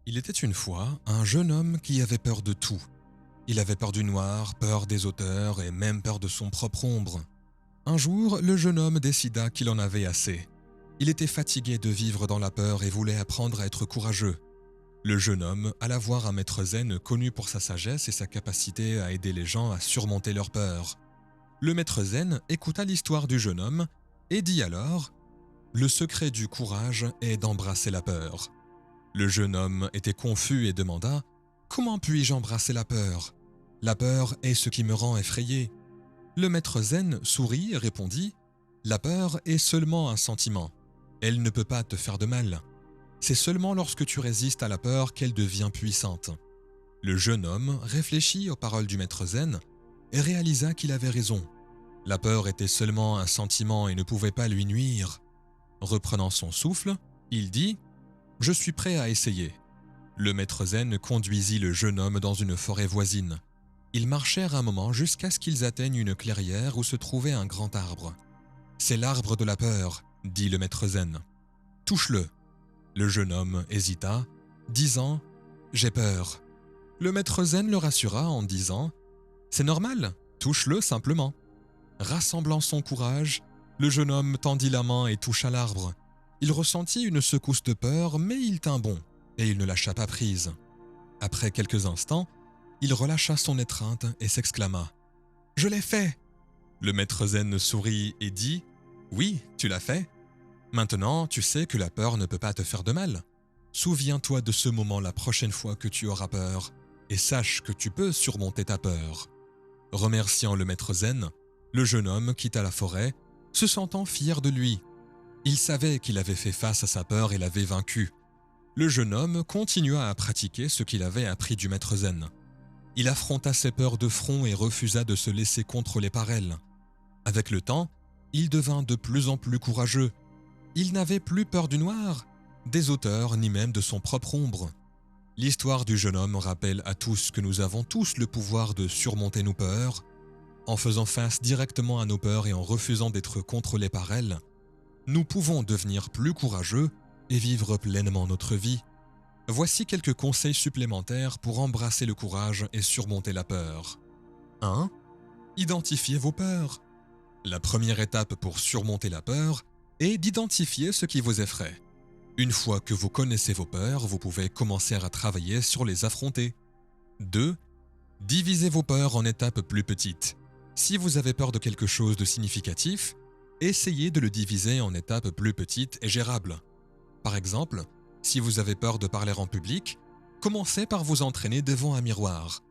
Il était une fois un jeune homme qui avait peur de tout. Il avait peur du noir, peur des auteurs et même peur de son propre ombre. Un jour, le jeune homme décida qu'il en avait assez. Il était fatigué de vivre dans la peur et voulait apprendre à être courageux. Le jeune homme alla voir un maître zen connu pour sa sagesse et sa capacité à aider les gens à surmonter leur peur. Le maître zen écouta l'histoire du jeune homme et dit alors « Le secret du courage est d'embrasser la peur ». Le jeune homme était confus et demanda « Comment puis-je embrasser la peur ? La peur est ce qui me rend effrayé. » Le maître zen sourit et répondit « La peur est seulement un sentiment. Elle ne peut pas te faire de mal. C'est seulement lorsque tu résistes à la peur qu'elle devient puissante. » Le jeune homme réfléchit aux paroles du maître zen et réalisa qu'il avait raison. La peur était seulement un sentiment et ne pouvait pas lui nuire. Reprenant son souffle, il dit « Je suis prêt à essayer. » Le maître zen conduisit le jeune homme dans une forêt voisine. Ils marchèrent un moment jusqu'à ce qu'ils atteignent une clairière où se trouvait un grand arbre. « C'est l'arbre de la peur, » dit le maître zen. « Touche-le. » Le jeune homme hésita, disant « J'ai peur. » Le maître zen le rassura en disant « C'est normal, touche-le simplement. » Rassemblant son courage, le jeune homme tendit la main et toucha l'arbre. Il ressentit une secousse de peur, mais il tint bon, et il ne lâcha pas prise. Après quelques instants, il relâcha son étreinte et s'exclama « Je l'ai fait !» Le maître zen sourit et dit « Oui, tu l'as fait. Maintenant, tu sais que la peur ne peut pas te faire de mal. Souviens-toi de ce moment la prochaine fois que tu auras peur, et sache que tu peux surmonter ta peur. » Remerciant le maître zen, le jeune homme quitta la forêt, se sentant fier de lui. Il savait qu'il avait fait face à sa peur et l'avait vaincue. Le jeune homme continua à pratiquer ce qu'il avait appris du maître zen. Il affronta ses peurs de front et refusa de se laisser contrôler par elles. Avec le temps, il devint de plus en plus courageux. Il n'avait plus peur du noir, des auteurs, ni même de son propre ombre. L'histoire du jeune homme rappelle à tous que nous avons tous le pouvoir de surmonter nos peurs. En faisant face directement à nos peurs et en refusant d'être contrôlés par elles, nous pouvons devenir plus courageux et vivre pleinement notre vie. Voici quelques conseils supplémentaires pour embrasser le courage et surmonter la peur. 1. Identifiez vos peurs. La première étape pour surmonter la peur est d'identifier ce qui vous effraie. Une fois que vous connaissez vos peurs, vous pouvez commencer à travailler sur les affronter. 2. Divisez vos peurs en étapes plus petites. Si vous avez peur de quelque chose de significatif, essayez de le diviser en étapes plus petites et gérables. Par exemple, si vous avez peur de parler en public, commencez par vous entraîner devant un miroir.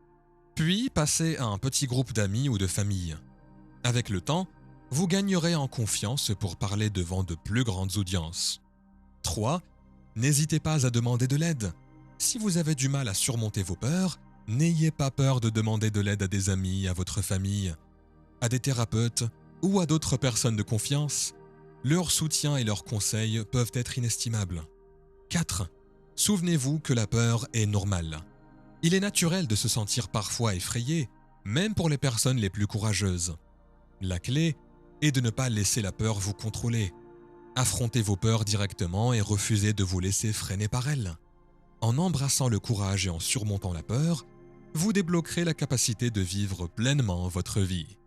Puis passez à un petit groupe d'amis ou de famille. Avec le temps, vous gagnerez en confiance pour parler devant de plus grandes audiences. 3. N'hésitez pas à demander de l'aide. Si vous avez du mal à surmonter vos peurs, n'ayez pas peur de demander de l'aide à des amis, à votre famille, à des thérapeutes ou à d'autres personnes de confiance. Leur soutien et leurs conseils peuvent être inestimables. 4. Souvenez-vous que la peur est normale. Il est naturel de se sentir parfois effrayé, même pour les personnes les plus courageuses. La clé est de ne pas laisser la peur vous contrôler. Affrontez vos peurs directement et refusez de vous laisser freiner par elles. En embrassant le courage et en surmontant la peur, vous débloquerez la capacité de vivre pleinement votre vie.